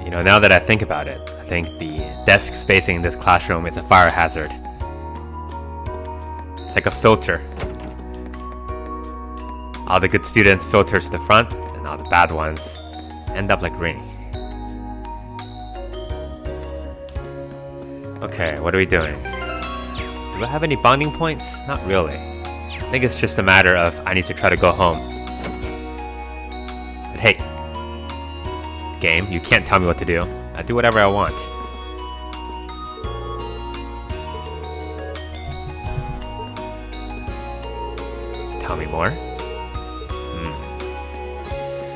You know, now that I think about it, I think the desk spacing in this classroom is a fire hazard. It's like a filter. All the good students filter to the front, and all the bad ones end up like green. Okay, what are we doing? Do I have any bonding points? Not really. I think it's just a matter of I need to try to go home. But hey, game, you can't tell me what to do. I do whatever I want. Tell me more?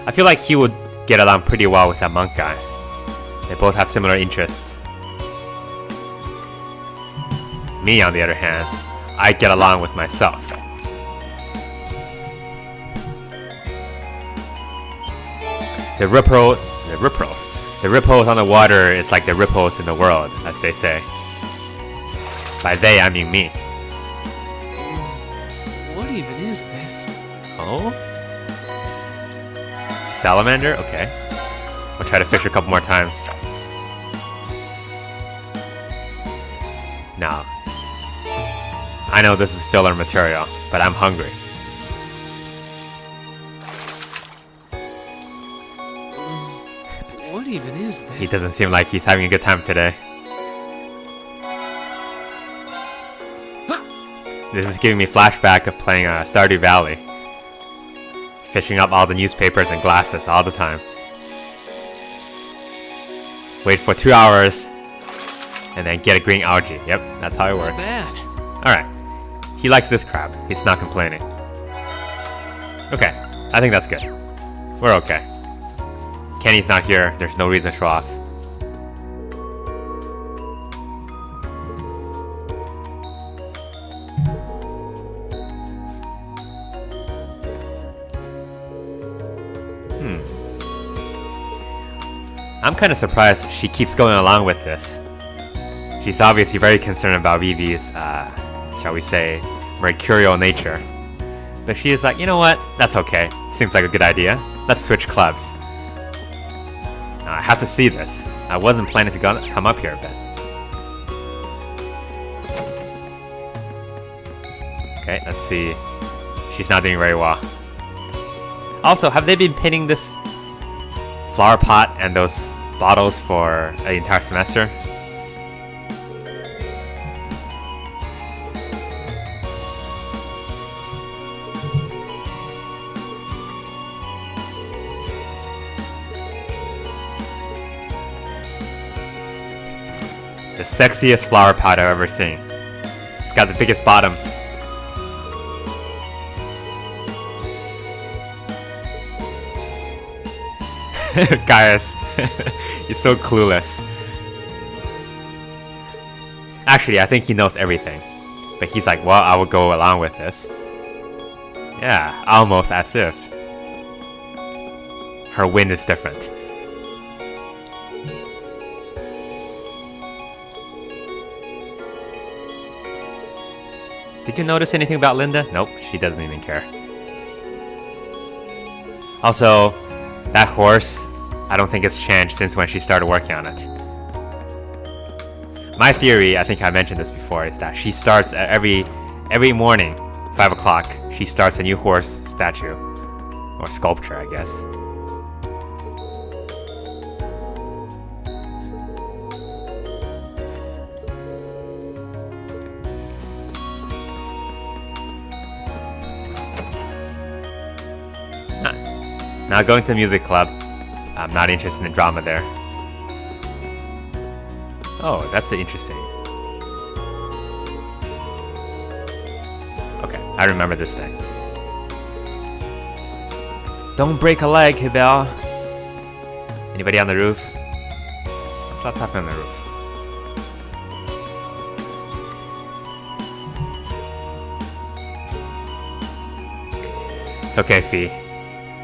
I feel like he would get along pretty well with that monk guy. They both have similar interests. Me, on the other hand, I get along with myself. The ripples on the water is like the ripples in the world, as they say. By they, I mean me. What even is this? Oh? Salamander? Okay. We'll try to fish a couple more times. Now, I know this is filler material, but I'm hungry. What even is this? He doesn't seem like he's having a good time today. This is giving me flashback of playing Stardew Valley. Fishing up all the newspapers and glasses all the time. Wait for 2 hours, and then get a green algae. Yep, that's how it works. Bad. Alright. He likes this crab. He's not complaining. Okay, I think that's good. We're okay. Kenny's not here. There's no reason to show off. I'm kind of surprised she keeps going along with this. She's obviously very concerned about Vivi's, shall we say, mercurial nature. But she is like, you know what? That's okay. Seems like a good idea. Let's switch clubs. Now, I have to see this. I wasn't planning to come up here, but... Okay, let's see. She's not doing very well. Also, have they been pinning this flower pot and those bottles for an entire semester? The sexiest flower pot I've ever seen. It's got the biggest bottoms. Gaius, he's so clueless. Actually, I think he knows everything. But he's like, well, I will go along with this. Yeah, almost as if. Her wind is different. Did you notice anything about Linda? Nope, she doesn't even care. Also, that horse, I don't think it's changed since when she started working on it. My theory, I think I mentioned this before, is that she starts every morning, 5 o'clock, she starts a new horse statue. Or sculpture, I guess. Now going to the music club. I'm not interested in drama there. Oh, that's interesting. Okay, I remember this thing. Don't break a leg, Hibel. Anybody on the roof? What's happening on the roof? It's okay, Fee.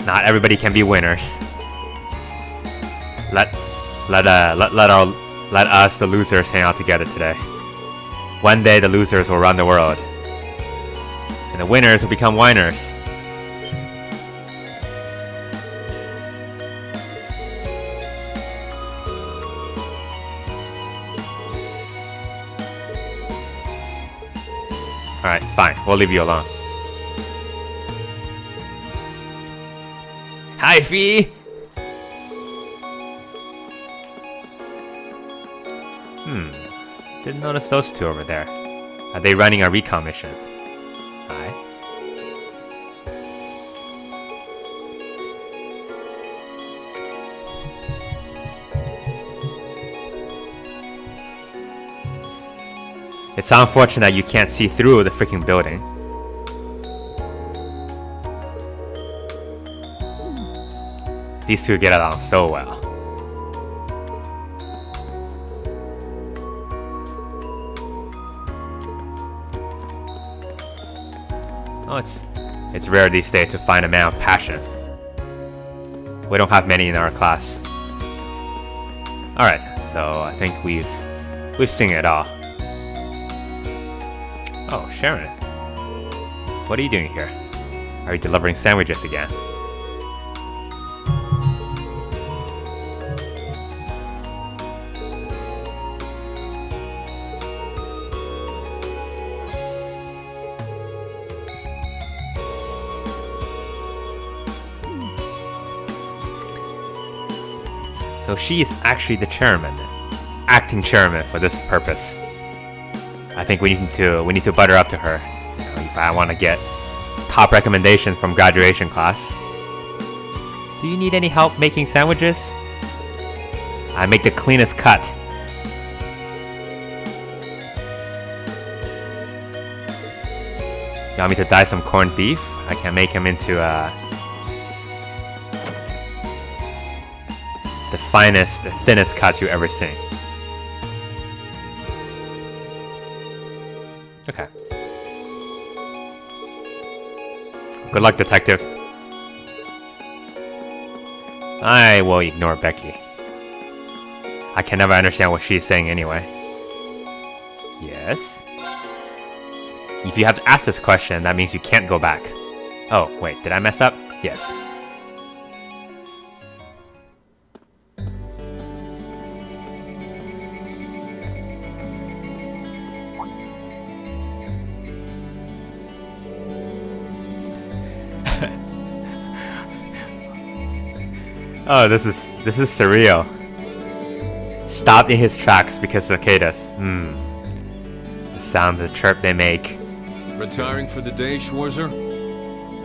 Not everybody can be winners. Let us, the losers, hang out together today. One day the losers will run the world. And the winners will become whiners. Alright, fine. We'll leave you alone. Hi, Fee! Didn't notice those two over there. Are they running a recon mission? Hi. It's unfortunate that you can't see through the freaking building. These two get along so well. Oh, it's rare these days to find a man of passion. We don't have many in our class. Alright, so I think we've seen it all. Oh, Sharon. What are you doing here? Are you delivering sandwiches again? So she is actually the chairman, acting chairman for this purpose. I think we need to butter up to her. You know, if I want to get top recommendations from graduation class. Do you need any help making sandwiches? I make the cleanest cut. You want me to dye some corned beef? I can make him into the finest, the thinnest cuts you ever seen. Okay. Good luck, detective. I will ignore Becky. I can never understand what she's saying anyway. Yes? If you have to ask this question, that means you can't go back. Oh, wait, did I mess up? Yes. Oh, this is surreal. Stopped in his tracks because cicadas. The sound, the chirp they make. Retiring for the day, Schwarzer?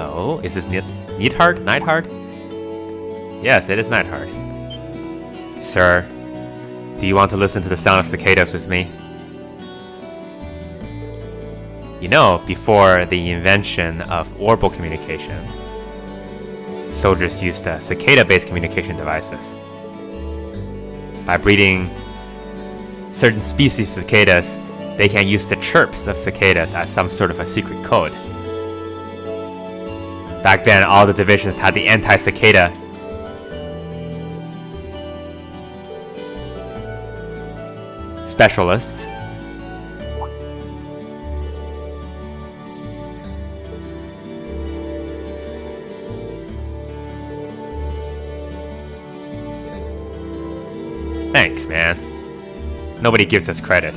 Oh, is this Neithardt? Neithardt? Yes, it is Neithardt. Sir, do you want to listen to the sound of cicadas with me? You know, before the invention of orbital communication, soldiers used cicada-based communication devices. By breeding certain species of cicadas, they can use the chirps of cicadas as some sort of a secret code. Back then, all the divisions had the anti-cicada specialists. Thanks, man. Nobody gives us credit.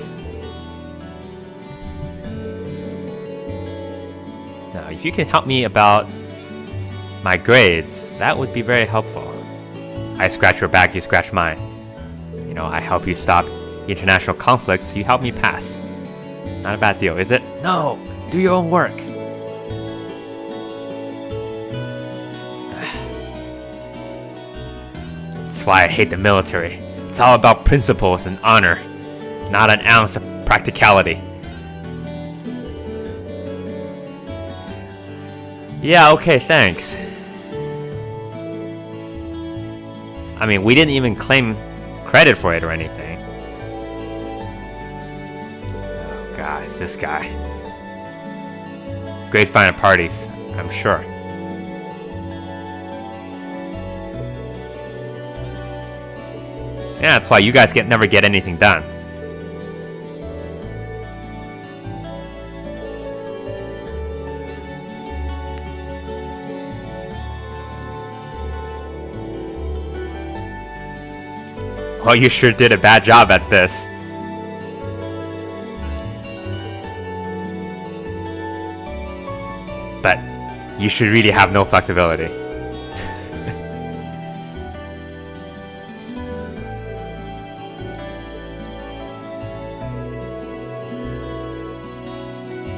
Now, if you can help me about my grades, that would be very helpful. I scratch your back, you scratch mine. You know, I help you stop international conflicts, you help me pass. Not a bad deal, is it? No! Do your own work! That's why I hate the military. It's all about principles and honor, not an ounce of practicality. Yeah, okay, thanks. I mean, we didn't even claim credit for it or anything. Oh, guys, this guy. Great fun at parties, I'm sure. Yeah, that's why you guys never get anything done. Well, you sure did a bad job at this. you should really have no flexibility.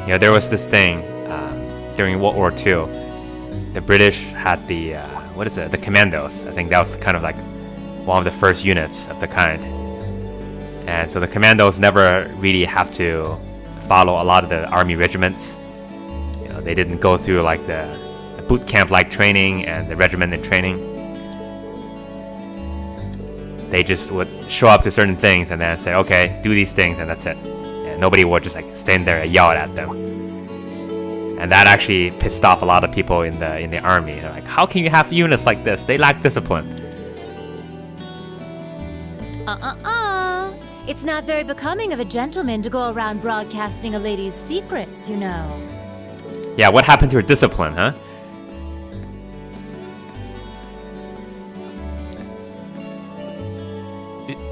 Yeah, there was this thing during World War II. The British had the the commandos. I think that was kind of like one of the first units of the kind. And so the commandos never really have to follow a lot of the army regiments. You know, they didn't go through like the boot camp like training and the regimented training. They just would show up to certain things and then say, okay, do these things, and that's it. And nobody would just like stand there and yell at them. And that actually pissed off a lot of people in the army. They're like, how can you have units like this? They lack discipline. It's not very becoming of a gentleman to go around broadcasting a lady's secrets, you know. Yeah, what happened to her discipline, huh?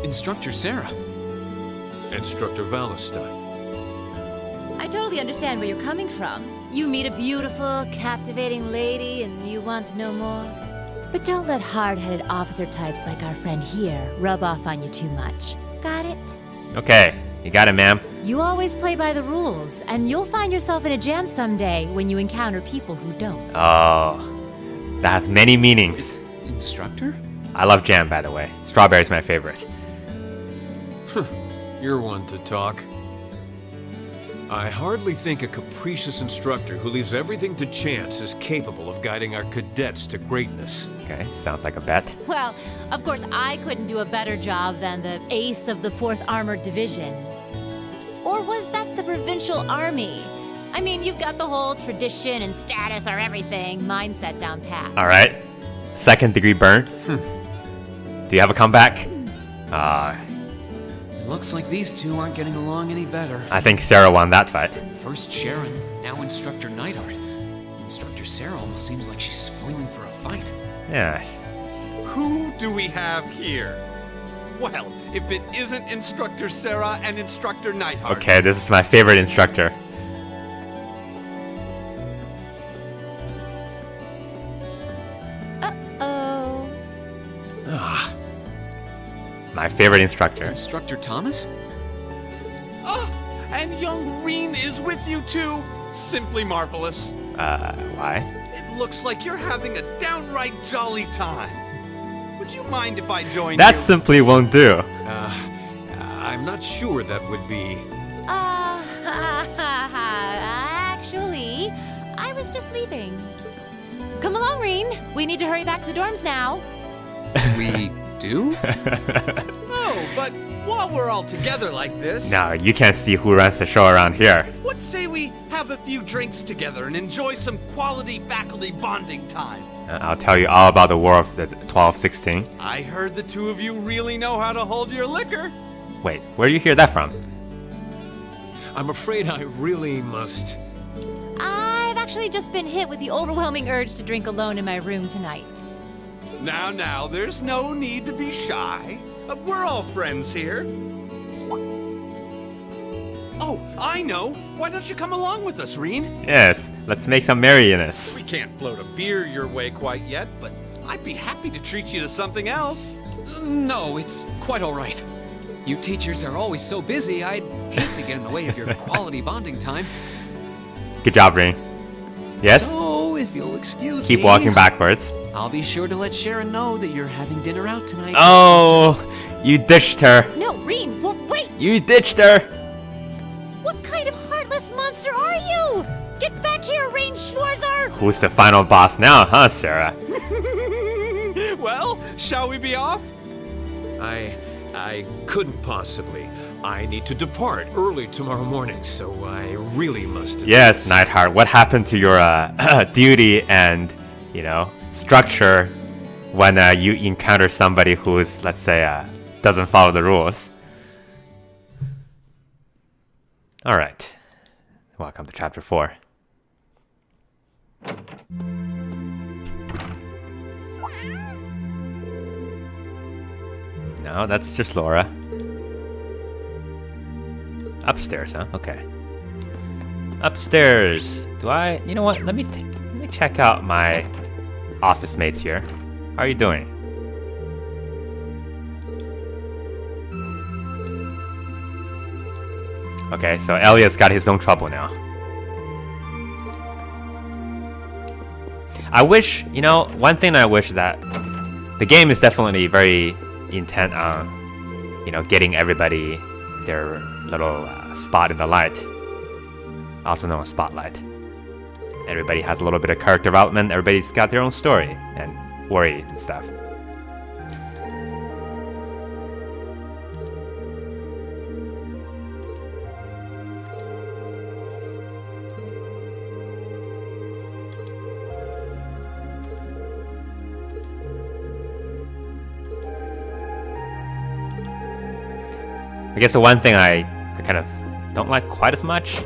Instructor Sarah. Instructor Valentine. I totally understand where you're coming from. You meet a beautiful, captivating lady and you want to know more. But don't let hard-headed officer types like our friend here rub off on you too much. Got it? Okay, you got it, ma'am. You always play by the rules, and you'll find yourself in a jam someday when you encounter people who don't. Oh, that has many meanings. Instructor? I love jam, by the way. Strawberry's my favorite. You're one to talk. I hardly think a capricious instructor who leaves everything to chance is capable of guiding our cadets to greatness. Okay, sounds like a bet. Well, of course, I couldn't do a better job than the ace of the 4th Armored Division. Or was that the Provincial Army? I mean, you've got the whole tradition and status or everything mindset down pat. All right, 2nd degree burn. Do you have a comeback? Looks like these two aren't getting along any better. I think Sarah won that fight. First Sharon, now Instructor Neithardt. Instructor Sarah almost seems like she's spoiling for a fight. Yeah. Who do we have here? Well, if it isn't Instructor Sarah and Instructor Neithardt. Okay, this is my favorite instructor. Uh-oh. My favorite instructor. Instructor Thomas? Oh, and young Reen is with you too. Simply marvelous. Why? It looks like you're having a downright jolly time. Would you mind if I joined That you? simply won't do. I'm not sure that would be... Actually, I was just leaving. Come along, Reen. We need to hurry back to the dorms now. We do? Oh, but while we're all together like this, No, you can't see who runs the show around here. what say we have a few drinks together and enjoy some quality faculty bonding time? I'll tell you all about the War of the 12-16. I heard the two of you really know how to hold your liquor. Wait, where do you hear that from? I'm afraid I really must... I've actually just been hit with the overwhelming urge to drink alone in my room tonight. Now, there's no need to be shy. We're all friends here. Oh, I know. Why don't you come along with us, Reen? Yes, let's make some merriness. We can't float a beer your way quite yet, but I'd be happy to treat you to something else. No, it's quite all right. You teachers are always so busy, I'd hate to get in the way of your quality bonding time. Good job, Ring. Yes? So, if you'll excuse Keep me, walking backwards. I'll be sure to let Sharon know that you're having dinner out tonight. Oh, you ditched her. No, Reen, wait! You ditched her. What kind of heartless monster are you? Get back here, Reen Schwarzer! Who's the final boss now, huh, Sarah? Well, shall we be off? I couldn't possibly. I need to depart early tomorrow morning, so I really must... Yes, Neithardt, what happened to your duty and, structure when you encounter somebody who's, let's say, doesn't follow the rules? All right. Welcome to Chapter 4. No, that's just Laura. Upstairs, huh? Okay. Upstairs. Do I... You know what? Let me check out my office mates here. How are you doing? Okay, so Elliot's got his own trouble now. I wish, you know, one thing I wish that the game is definitely very intent on, you know, getting everybody their little spot in the light, also known as spotlight. Everybody has a little bit of character development. Everybody's got their own story and worry and stuff. I guess the one thing I kind of don't like quite as much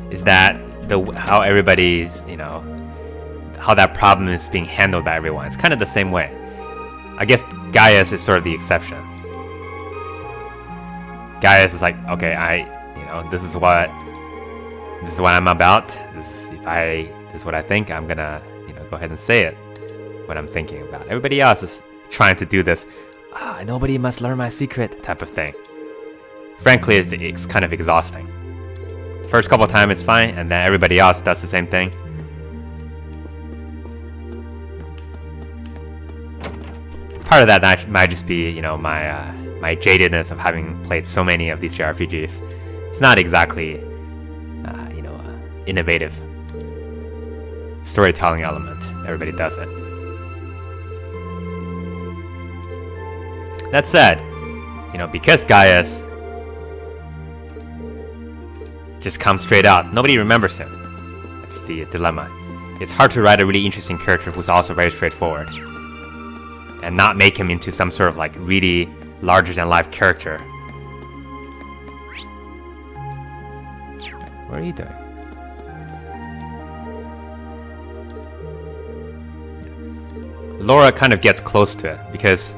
is that how everybody's, you know, how that problem is being handled by everyone. It's kind of the same way. I guess Gaius is sort of the exception. Gaius is like, okay, this is what I'm about. This is what I think. I'm gonna, go ahead and say it. What I'm thinking about. Everybody else is trying to do this. Nobody must learn my secret type of thing. Frankly, it's kind of exhausting. The first couple of times it's fine, and then everybody else does the same thing. Part of that might just be, my jadedness of having played so many of these JRPGs. It's not exactly, innovative storytelling element. Everybody does it. That said, because Gaius just comes straight out, nobody remembers him. That's the dilemma. It's hard to write a really interesting character who's also very straightforward and not make him into some sort of really larger-than-life character. What are you doing? Laura kind of gets close to it because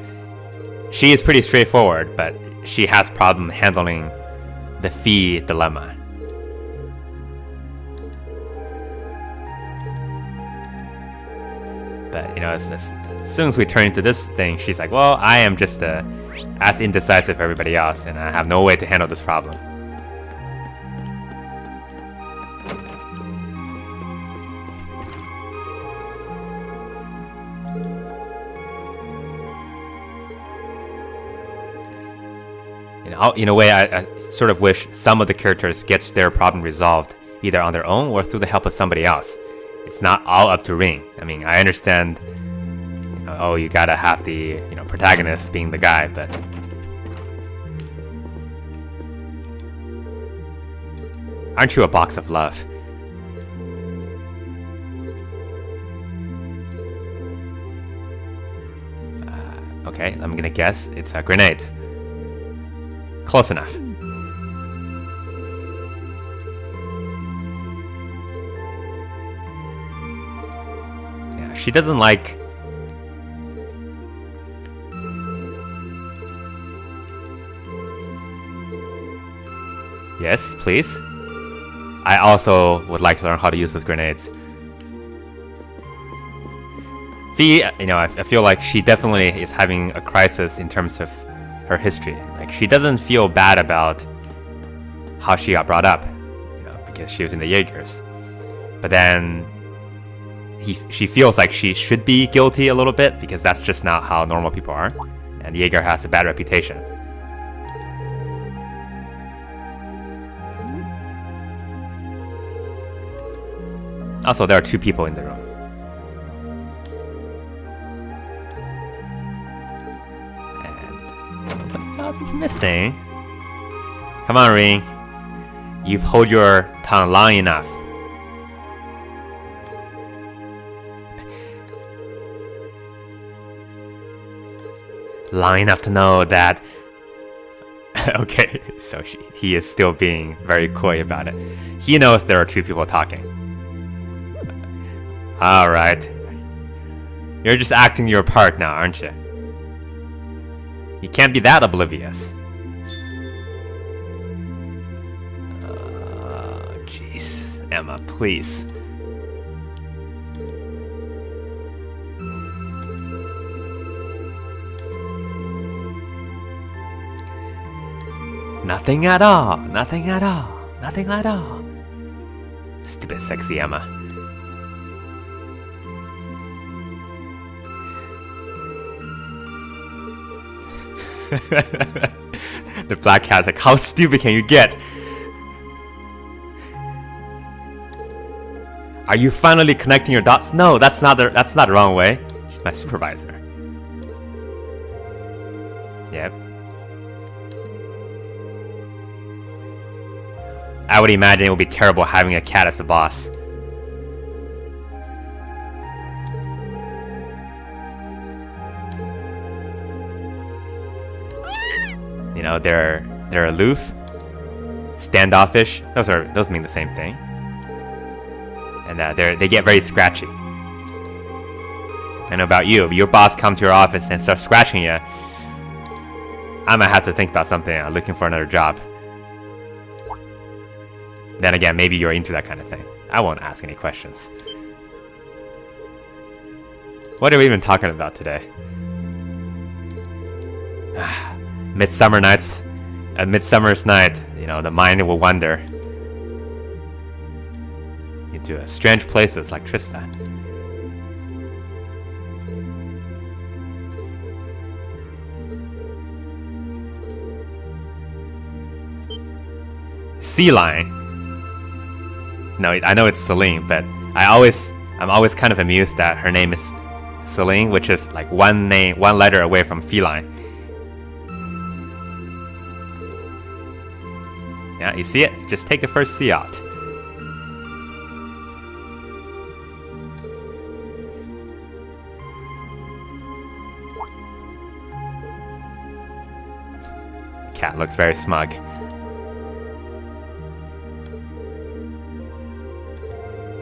she is pretty straightforward, but she has problem handling the fee dilemma. But, as soon as we turn into this thing, she's like, well, I am just as indecisive as everybody else, and I have no way to handle this problem. In a way, I sort of wish some of the characters gets their problem resolved either on their own or through the help of somebody else. It's not all up to Ring. I mean, I understand, you gotta have the, protagonist being the guy, but aren't you a box of love? Okay, I'm gonna guess it's grenades. Close enough. Yeah, she doesn't like... Yes, please. I also would like to learn how to use those grenades. Fee, I feel like she definitely is having a crisis in terms of her history. She doesn't feel bad about how she got brought up, because she was in the Jaegers. But then she feels like she should be guilty a little bit because that's just not how normal people are, and Jaeger has a bad reputation. Also, there are two people in the room. Is missing. Come on, Ring. You've held your tongue long enough. Long enough to know that... Okay, so he is still being very coy about it. He knows there are two people talking. Alright. You're just acting your part now, aren't you? You can't be that oblivious. Jeez. Emma, please. Nothing at all. Nothing at all. Nothing at all. Stupid sexy Emma. The black cat's like, how stupid can you get? Are you finally connecting your dots? No, that's not the wrong way. She's my supervisor. Yep. I would imagine it would be terrible having a cat as a boss. You know, they're aloof, standoffish. Those mean the same thing. And they get very scratchy. I know about you. If your boss comes to your office and starts scratching you, I might have to think about something. Looking for another job. Then again, maybe you're into that kind of thing. I won't ask any questions. What are we even talking about today? Midsummer's night. You know, the mind will wander into strange places like Trista. Sea lion. No, I know it's Celine, but I'm always kind of amused that her name is Celine, which is like one letter away from feline. Yeah, you see it? Just take the first C out. Cat looks very smug.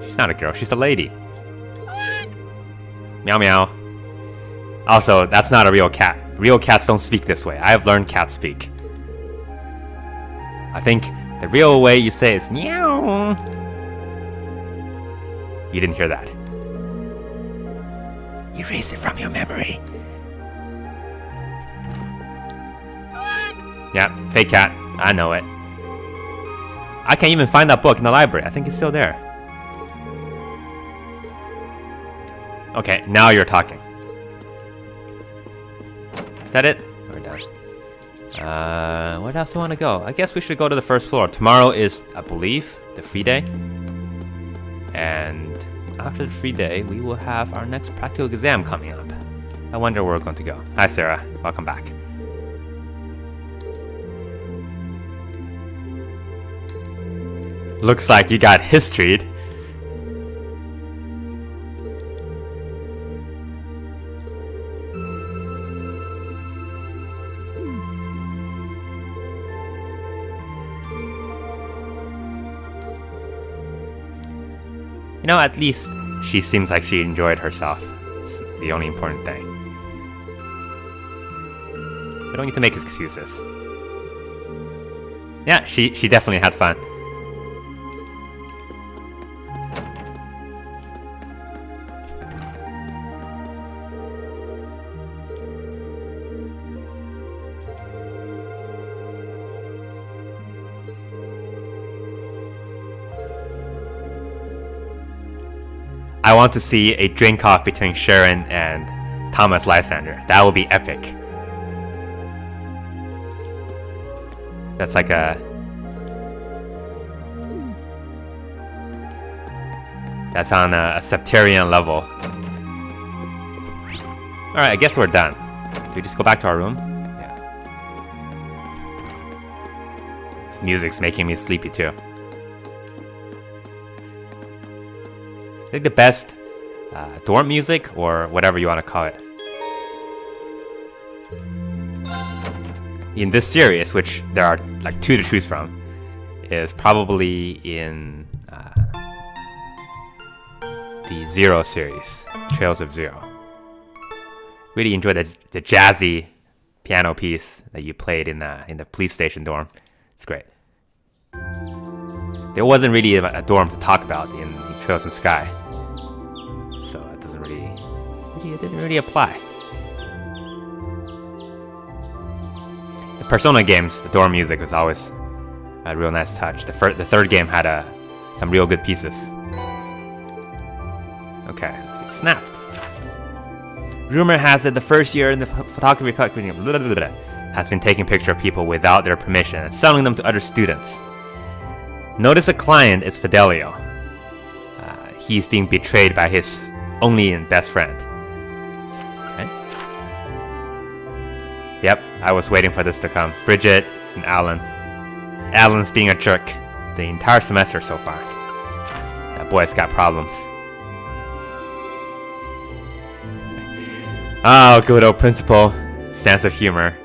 She's not a girl, she's a lady. Meow meow. Also, that's not a real cat. Real cats don't speak this way. I have learned cat speak. I think the real way you say is meow. You didn't hear that. Erase it from your memory. Yeah, fake cat. I know it. I can't even find that book in the library. I think it's still there. Okay, now you're talking. Is that it? We're done. Where else do you want to go? I guess we should go to the first floor. Tomorrow is, I believe, the free day. And after the free day, we will have our next practical exam coming up. I wonder where we're going to go. Hi, Sarah. Welcome back. Looks like you got history'd. You know, at least she seems like she enjoyed herself. It's the only important thing. We don't need to make excuses. Yeah, she definitely had fun. I want to see a drink-off between Sharon and Thomas Lysander. That would be epic. That's like that's on a septarian level. Alright, I guess we're done. Do we just go back to our room? Yeah. This music's making me sleepy too. I think the best dorm music, or whatever you want to call it, in this series, which there are like 2 to choose from, is probably in the Zero series, Trails of Zero. Really enjoyed the jazzy piano piece that you played in the police station dorm. It's great. There wasn't really a dorm to talk about in Trails in Sky, so it doesn't it didn't really apply. The Persona games, the door music was always a real nice touch. The third game had some real good pieces. Okay, let's see. Snapped. Rumor has it the first year in the photography club has been taking pictures of people without their permission and selling them to other students. Notice a client is Fidelio. He's being betrayed by his only and best friend. Okay. Yep, I was waiting for this to come. Bridget and Alan. Alan's being a jerk the entire semester so far. That boy's got problems. Oh, good old principal. Sense of humor.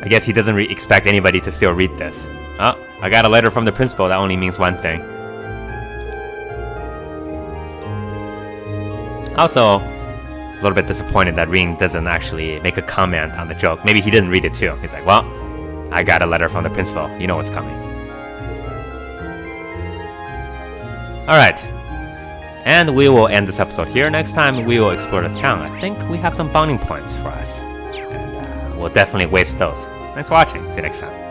I guess he doesn't expect anybody to still read this. Oh, I got a letter from the principal. That only means one thing. Also, a little bit disappointed that Ring doesn't actually make a comment on the joke. Maybe he didn't read it too. He's like, well, I got a letter from the principal. You know what's coming. Alright. And we will end this episode here. Next time, we will explore the town. I think we have some bonding points for us. And we'll definitely waste those. Thanks for watching. See you next time.